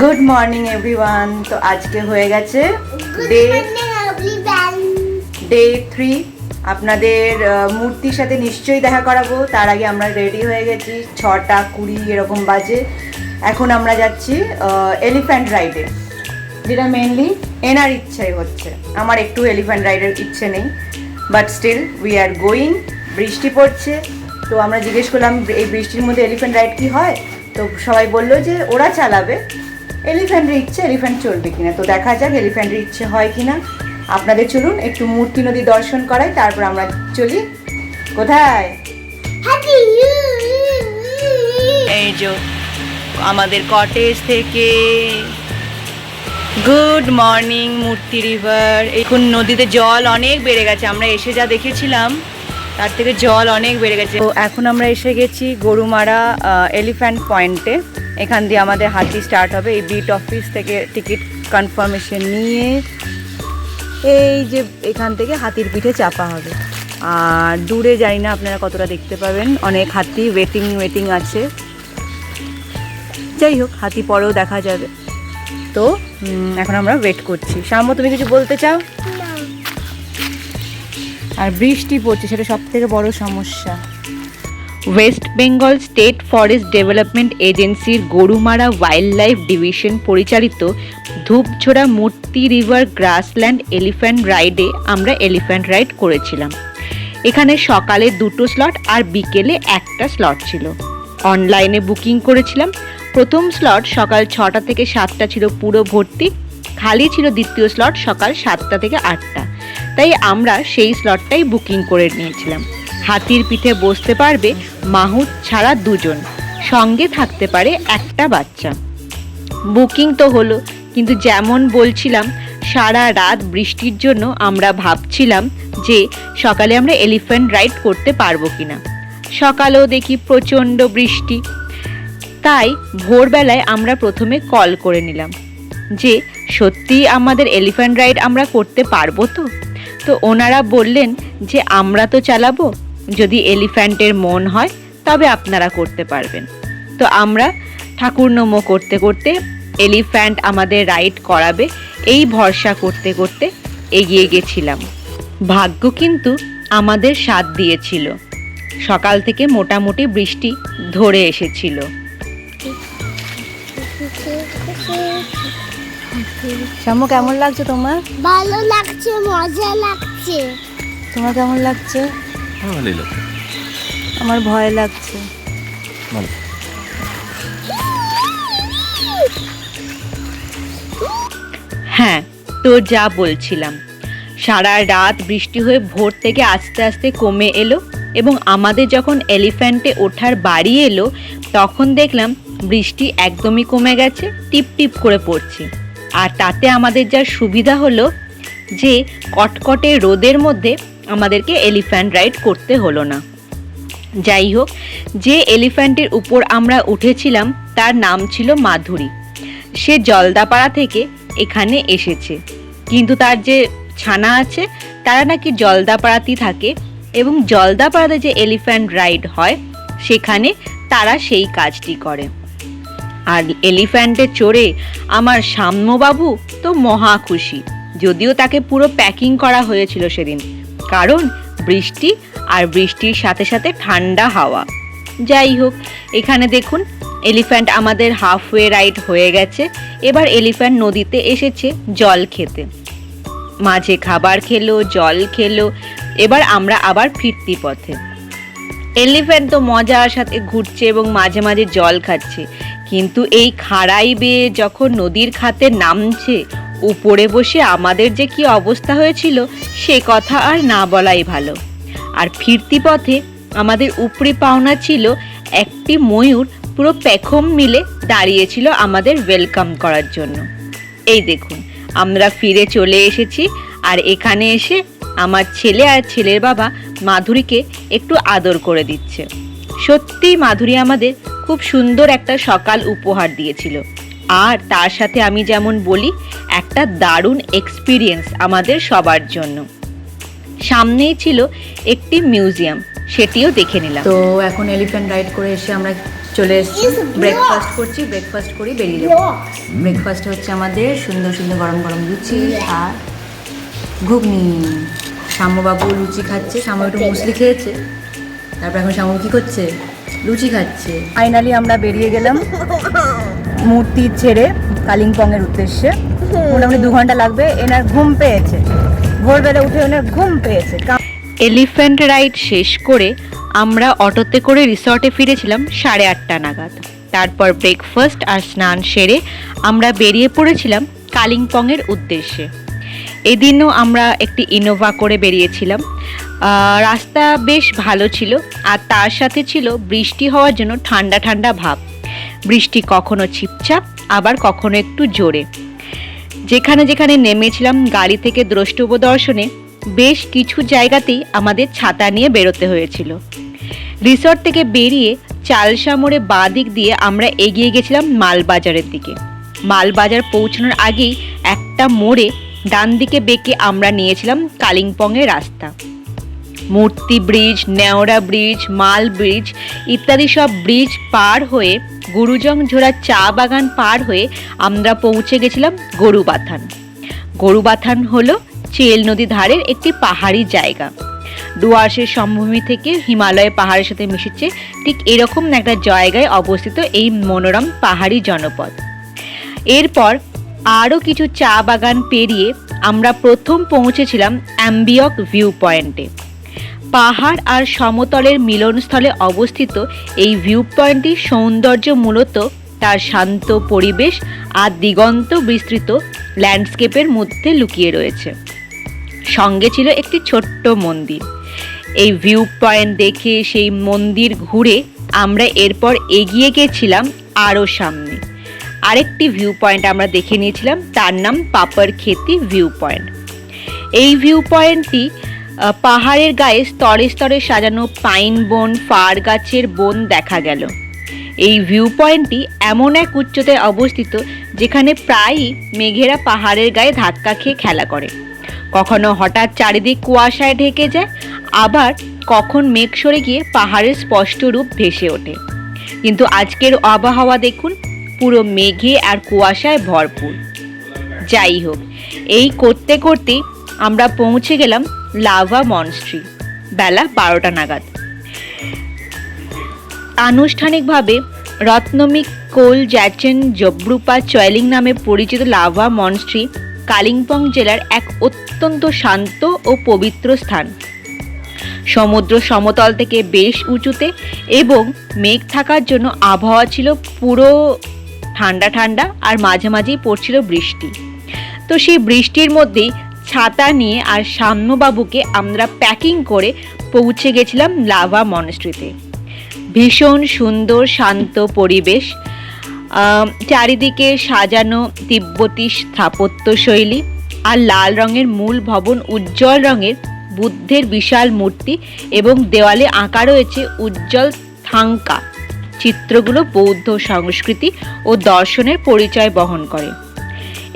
Good morning everyone. তো আজকে হয়ে গেছে ডে 3। আপনাদের মূর্তির সাথে নিশ্চয়ই দেখা করাবো। তার আগে আমরা রেডি হয়ে গেছি, 6:20 এরকম বাজে। এখন আমরা যাচ্ছি এলিফ্যান্ট রাইডে, যেটা মেনলি এনার ইচ্ছাই হচ্ছে। আমার একটু এলিফ্যান্ট রাইডের ইচ্ছে নেই, but still we are going. বৃষ্টি পড়ছে, তো আমরা জিজ্ঞেস করলাম এই বৃষ্টির মধ্যে এলিফ্যান্ট রাইড কি হয়। তো সবাই বললো যে ওরা চালাবে, এলিফ্যান্টের ইচ্ছে এলিফ্যান্ট চলবে কিনা। তো দেখা যাক এলিফ্যান্টের ইচ্ছে হয় কিনা। আপনাদের চলুন একটু মূর্তি নদী দর্শন করাই, তারপর আমরা চলি কোথায়। এই যে আমাদের কটেজ থেকে গুড মর্নিং মূর্তি রিভার। এখন নদীতে জল অনেক বেড়ে গেছে, আমরা এসে যা দেখেছিলাম তার থেকে জল অনেক বেড়ে গেছে। তো এখন আমরা এসে গেছি গরুমারা এলিফ্যান্ট পয়েন্টে। এখান দিয়ে আমাদের হাতি স্টার্ট হবে। এই বিট অফিস থেকে টিকিট কনফার্মেশন নিয়ে এই যে এখান থেকে হাতির পিঠে চাপা হবে। আর দূরে জানি না আপনারা কতটা দেখতে পাবেন, অনেক হাতি ওয়েটিং আছে। যাই হোক, হাতি পরেও দেখা যাবে। তো এখন আমরা ওয়েট করছি। সাম্য, তুমি কিছু বলতে চাও? আর বৃষ্টি পড়ছে, সেটা সব থেকে বড় সমস্যা। West Bengal state forest development এজেন্সির গরুমারা ওয়াইল্ড লাইফ ডিভিশন পরিচালিত ধূপঝোড়া মূর্তি রিভার গ্রাসল্যান্ড এলিফ্যান্ট রাইডে আমরা এলিফ্যান্ট রাইড করেছিলাম। এখানে সকালে 2টো স্লট আর বিকেলে 1টা স্লট ছিল। অনলাইনে বুকিং করেছিলাম। প্রথম স্লট সকাল 6টা থেকে 7টা ছিল পুরো ভর্তি, খালি ছিল দ্বিতীয় স্লট সকাল 7টা থেকে 8টা। তাই আমরা সেই স্লটটাই বুকিং করে নিয়েছিলাম। হাতির পিঠে বসতে পারবে মাহুত ছাড়া 2জন, সঙ্গে থাকতে পারে একটা বাচ্চা। বুকিং তো হলো, কিন্তু যেমন বলছিলাম সারা রাত বৃষ্টির জন্য আমরা ভাবছিলাম যে সকালে আমরা এলিফ্যান্ট রাইড করতে পারবো কিনা। সকালেও দেখি প্রচণ্ড বৃষ্টি। তাই ভোরবেলায় আমরা প্রথমে কল করে নিলাম যে সত্যি আমাদের এলিফ্যান্ট রাইড আমরা করতে পারবো তো। তো ওনারা বললেন যে আমরা তো চালাবো, যদি এলিফ্যান্টের মন হয় তবে আপনারা করতে পারবেন। তো আমরা ঠাকুর নমো করতে করতে এলিফ্যান্ট আমাদের রাইড করাবে এই ভরসা করতে করতে এগিয়ে গেছিলাম। ভাগ্য কিন্তু আমাদের সাথ দিয়েছিল। সকাল থেকে মোটামুটি বৃষ্টি ধরে এসেছিল। শ্যামু, কেমন লাগছে তোমার? ভালো লাগছে, মজা লাগছে। তোমার কেমন লাগছে? ভালোই লাগছে। আমার ভয় লাগছে। হ্যাঁ, তো যা বলছিলাম, সারা রাত বৃষ্টি হয়ে ভোর থেকে আস্তে আস্তে কমে এলো এবং আমাদের যখন এলিফ্যান্টে ওঠার বাড়ি এলো তখন দেখলাম বৃষ্টি একদমই কমে গেছে, টিপ টিপ করে পড়ছে। আর তাতে আমাদের যা সুবিধা হলো যে কটকটে রোদের মধ্যে আমাদেরকে এলিফ্যান্ট রাইড করতে হলো না। যাই হোক, যে এলিফ্যান্টের উপর আমরা উঠেছিলাম তার নাম ছিল মাধুরী। সে জলদাপাড়া থেকে এখানে এসেছে, কিন্তু তার যে ছানা আছে তারা নাকি জলদাপাড়াতেই থাকে এবং জলদাপাড়াতে যে এলিফ্যান্ট রাইড হয় সেখানে তারা সেই কাজটি করে। আর এলিফ্যান্টে চড়ে আমার সাম্যবাবু তো মহা খুশি, যদিও তাকে পুরো প্যাকিং করা হয়েছিল সেদিন, কারণ বৃষ্টি আর বৃষ্টির সাথে সাথে ঠান্ডা হাওয়া। যাই হোক, এখানে দেখুন এলিফ্যান্ট আমাদের হাফওয়ে রাইড হয়ে গেছে। এবার এলিফ্যান্ট নদীতে এসেছে জল খেতে, মাঝে খাবার খেলো, জল খেলো। এবার আমরা আবার ফিরতি পথে। এলিফ্যান্ট তো মজার সাথে ঘুরছে এবং মাঝে মাঝে জল খাচ্ছে, কিন্তু এই খাড়াই বেয়ে যখন নদীর খাতে নামছে, উপরে বসে আমাদের যে কি অবস্থা হয়েছিল সে কথা আর না বলাই ভালো। আর ফিরতি পথে আমাদের উপরি পাওনা ছিল একটি ময়ূর, পুরো পেখম মিলে দাঁড়িয়েছিল আমাদের ওয়েলকাম করার জন্য। এই দেখুন, আমরা ফিরে চলে এসেছি। আর এখানে এসে আমার ছেলে আর ছেলের বাবা মাধুরীকে একটু আদর করে দিচ্ছে। সত্যিই মাধুরী আমাদের খুব সুন্দর একটা সকাল উপহার দিয়েছিল। আর তার সাথে আমি যেমন বলি, একটা দারুণ এক্সপিরিয়েন্স আমাদের সবার জন্য। সামনেই ছিল একটি মিউজিয়াম, সেটিও দেখে নিলাম। তো এখন এলিফ্যান্ট রাইড করে এসে আমরা চলে এসেছি, ব্রেকফাস্ট করছি, ব্রেকফাস্ট করি বেরিয়ে যাবো। ব্রেকফাস্ট হচ্ছে আমাদের সুন্দর সুন্দর গরম গরম লুচি আর ঘুগনি। শ্যামবাবু লুচি খাচ্ছে, শ্যাম একটু মুসলি খেয়েছে, তারপর এখন শ্যাম কী করছে, লুচি খাচ্ছে। ফাইনালি আমরা বেরিয়ে গেলাম মূর্তি ছেড়ে কালিম্পংয়ের উদ্দেশ্যে। মোটামুটি 2 ঘন্টা লাগবে। এনার ঘুম পেয়েছে, ভোরবেলা উঠে ওনার ঘুম পেয়েছে। এলিফ্যান্ট রাইড শেষ করে আমরা অটোতে করে রিসর্টে ফিরেছিলাম 8:30 নাগাদ। তারপর ব্রেকফাস্ট আর স্নান সেরে আমরা বেরিয়ে পড়েছিলাম কালিম্পংয়ের উদ্দেশ্যে। এদিনও আমরা একটি ইনোভা করে বেরিয়েছিলাম। রাস্তা বেশ ভালো ছিল, আর তার সাথে ছিল বৃষ্টি হওয়ার জন্য ঠান্ডা ঠান্ডা ভাব। বৃষ্টি কখনো ছিপছাপ, আবার কখনো একটু জোরে। যেখানে যেখানে নেমেছিলাম গাড়ি থেকে দ্রষ্টব্য দর্শনে বেশ কিছু জায়গাতেই আমাদের ছাতা নিয়ে বেরোতে হয়েছিল। রিসর্ট থেকে বেরিয়ে চালসা মোড়ে বাঁ দিক দিয়ে আমরা এগিয়ে গেছিলাম মালবাজারের দিকে। মালবাজার পৌঁছানোর আগেই একটা মোড়ে ডান দিকে বেঁকে আমরা নিয়েছিলাম কালিম্পংয়ের রাস্তা। মূর্তি ব্রিজ, নেওড়া ব্রিজ, মাল ব্রিজ ইত্যাদি সব ব্রিজ পার হয়ে গুরুজং ঝোড়া চা বাগান পার হয়ে আমরা পৌঁছে গেছিলাম গরুবাথান। গরুবাথান হলো চেল নদী ধারের একটি পাহাড়ি জায়গা। ডুয়ার্সের সমভূমি থেকে হিমালয় পাহাড়ের সাথে মিশেছে, ঠিক এরকম একটা জায়গায় অবস্থিত এই মনোরম পাহাড়ি জনপদ। এরপর আরও কিছু চা বাগান পেরিয়ে আমরা প্রথম পৌঁছেছিলাম অ্যাম্বিয়ক ভিউ পয়েন্টে। পাহাড় আর সমতলের মিলনস্থলে অবস্থিত এই ভিউ পয়েন্টটির সৌন্দর্য মূলত তার শান্ত পরিবেশ আর দিগন্ত বিস্তৃত ল্যান্ডস্কেপের মধ্যে লুকিয়ে রয়েছে। সঙ্গে ছিল একটি ছোট্ট মন্দির। এই ভিউ পয়েন্ট দেখে, সেই মন্দির ঘুরে আমরা এরপর এগিয়ে গেছিলাম আরও সামনে। আরেকটি ভিউ পয়েন্ট আমরা দেখে নিয়েছিলাম, তার নাম পাপারখেতি ভিউ পয়েন্ট। এই ভিউ পয়েন্টটি পাহাড়ের গায়ে স্তরে স্তরে সাজানো পাইন বন, ফার গাছের বন দেখা গেল। এই ভিউ পয়েন্টটি এমন এক উচ্চতায় অবস্থিত যেখানে প্রায়ই মেঘেরা পাহাড়ের গায়ে ধাক্কা খেয়ে খেলা করে। কখনো হঠাৎ চারিদিক কুয়াশায় ঢেকে যায়, আবার কখন মেঘ সরে গিয়ে পাহাড়ের স্পষ্ট রূপ ভেসে ওঠে। কিন্তু আজকের আবহাওয়া দেখুন, পুরো মেঘে আর কুয়াশায় ভরপুর। যাই হোক, এই করতে করতেই আমরা পৌঁছে গেলাম লাভা মনস্ট্রি বেলা 12টা নাগাদ। আনুষ্ঠানিকভাবে রত্নমিক কোল জ্যাচেন জব্রুপা চয়েলিং নামে পরিচিত লাভা মনস্ট্রি কালিম্পং জেলার এক অত্যন্ত শান্ত ও পবিত্র স্থান। সমুদ্র সমতল থেকে বেশ উঁচুতে এবং মেঘ থাকার জন্য আবহাওয়া ছিল পুরো ঠান্ডা ঠান্ডা, আর মাঝে মাঝেই পড়ছিল বৃষ্টি। তো সেই বৃষ্টির মধ্যেই ছাতা নিয়ে আর সাম্যবাবুকে আমরা প্যাকিং করে পৌঁছে গেছিলাম লাভা মনস্ট্রিতে। ভীষণ সুন্দর শান্ত পরিবেশ, চারিদিকে সাজানো তিব্বতী স্থাপত্য শৈলী, আর লাল রঙের মূল ভবন, উজ্জ্বল রঙের বুদ্ধের বিশাল মূর্তি এবং দেওয়ালে আঁকা রয়েছে উজ্জ্বল থাঙ্কা চিত্রগুলো বৌদ্ধ সংস্কৃতি ও দর্শনের পরিচয় বহন করে।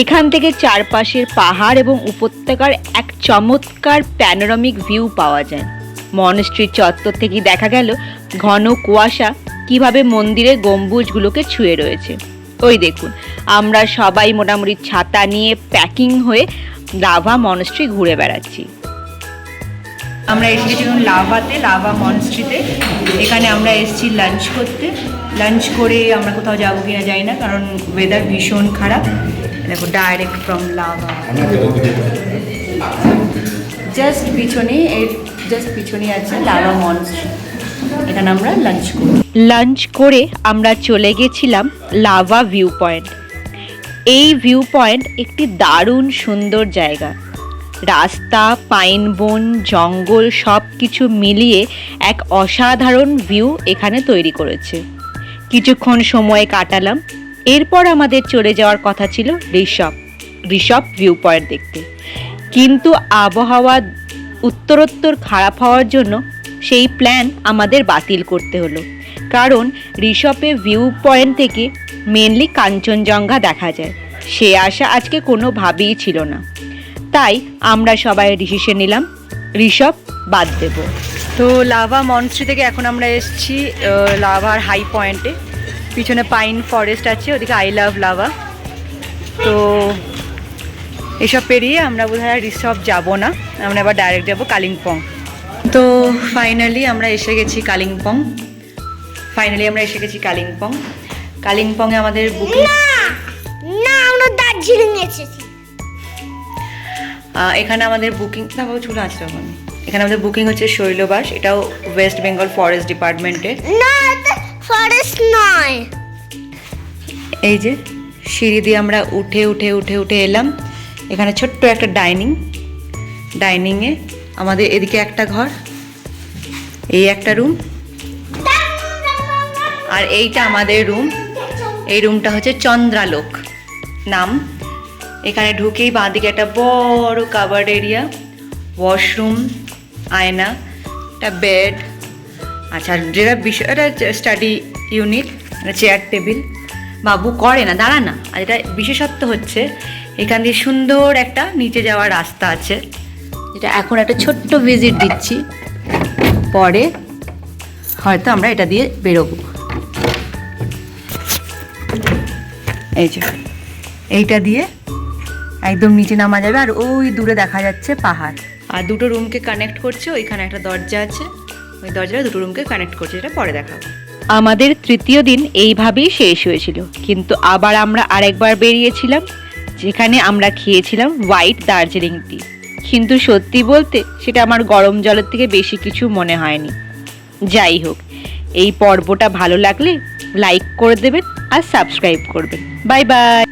এখান থেকে চারপাশের পাহাড় এবং উপত্যকার এক চমৎকার প্যানোরামিক ভিউ পাওয়া যায়। মনস্ট্রির চত্বর থেকে দেখা গেল ঘন কুয়াশা কিভাবে মন্দিরের গম্বুজগুলোকে ছুঁয়ে রয়েছে। ওই দেখুন, আমরা সবাই মোটামুটি ছাতা নিয়ে প্যাকিং হয়ে লাভা মনস্ট্রি ঘুরে বেড়াচ্ছি। আমরা এসে গেছিলাম লাভা মনস্ট্রিতে। এখানে আমরা এসেছি লাঞ্চ করতে। লাঞ্চ করে আমরা কোথাও যাবো কিনা জানি না, কারণ ওয়েদার ভীষণ খারাপ। দেখো, ডাইরেক্ট ফ্রম লাভা। জাস্ট পিছনে আছে লাভা মনস্ট্রি। এখানে আমরা লাঞ্চ করে আমরা চলে গেছিলাম লাভা ভিউ পয়েন্ট। এই ভিউ পয়েন্ট একটি দারুণ সুন্দর জায়গা। রাস্তা, পাইন বন, জঙ্গল সব কিছু মিলিয়ে এক অসাধারণ ভিউ এখানে তৈরি করেছে। কিছুক্ষণ সময় কাটালাম। এরপর আমাদের চলে যাওয়ার কথা ছিল ঋষভ ভিউ পয়েন্ট দেখতে, কিন্তু আবহাওয়া উত্তরোত্তর খারাপ হওয়ার জন্য সেই প্ল্যান আমাদের বাতিল করতে হলো। কারণ ঋষভে ভিউ পয়েন্ট থেকে মেনলি কাঞ্চনজঙ্ঘা দেখা যায়, সে আশা আজকে কোনোভাবেই ছিল না। তাই আমরা সবাই ডিসিশন নিলাম ঋষভ বাদ দেব। তো লাভা মনস্ট্রি থেকে এখন আমরা এসেছি লাভার হাই পয়েন্টে। পিছনে পাইন ফরেস্ট আছে, ওদিকে আই লাভ লাভা। তো এসব পেরিয়ে আমরা বোধহয় আর রিসর্ট যাবো না, আমরা এবার ডাইরেক্ট যাবো কালিম্পং। তো ফাইনালি আমরা এসে গেছি কালিম্পং। কালিম্পংয়ে আমাদের বুকিং। না আমরা দার্জিলিং এসেছি। এখানে আমাদের বুকিং না বাবু চলে আছে তখন। এখানে আমাদের বুকিং হচ্ছে শৈলবাস, এটাও ওয়েস্ট বেঙ্গল ফরেস্ট ডিপার্টমেন্টে। না এটা ফরেস্ট নয়। এই যে সিঁড়ি দিয়ে আমরা উঠে উঠে উঠে উঠে এলাম। এখানে ছোট্ট একটা ডাইনিংয়ে আমাদের এদিকে একটা ঘর, এই একটা রুম, আর এইটা আমাদের রুম। এই রুমটা হচ্ছে চন্দ্রালোক নাম। এখানে ঢুকেই বাঁদিকে একটা বড় কাভার্ড এরিয়া, ওয়াশরুম, আয়না, একটা বেড। আচ্ছা, যেটা বিষয় এটা স্টাডি ইউনিট, চেয়ার টেবিল। বাবু করে না, দাঁড়া না। আর এটা বিশেষত্ব হচ্ছে এখান দিয়ে সুন্দর একটা নিচে যাওয়ার রাস্তা আছে, যেটা এখন একটা ছোট্ট ভিজিট দিচ্ছি, পরে হয়তো আমরা এটা দিয়ে বেরোবো। এই যে এইটা দিয়ে একদম নিচে নামা যাবে, আর ওই দূরে দেখা যাচ্ছে পাহাড়। আর দুটো রুমকে কানেক্ট করছে, ওইখানে একটা দরজা আছে, ওই দরজাটা দুটো রুমকে কানেক্ট করছে, এটা পরে দেখাবো। আমাদের তৃতীয় দিন এইভাবেই শেষ হয়েছিল, কিন্তু আবার আমরা আরেকবার বেরিয়েছিলাম, যেখানে আমরা খেয়েছিলাম হোয়াইট দার্জিলিং টি। কিন্তু সত্যি বলতে সেটা আমার গরম জলের থেকে বেশি কিছু মনে হয়নি। যাই হোক, এই পর্বটা ভালো লাগলে লাইক করে দেবেন আর সাবস্ক্রাইব করবেন। Bye bye.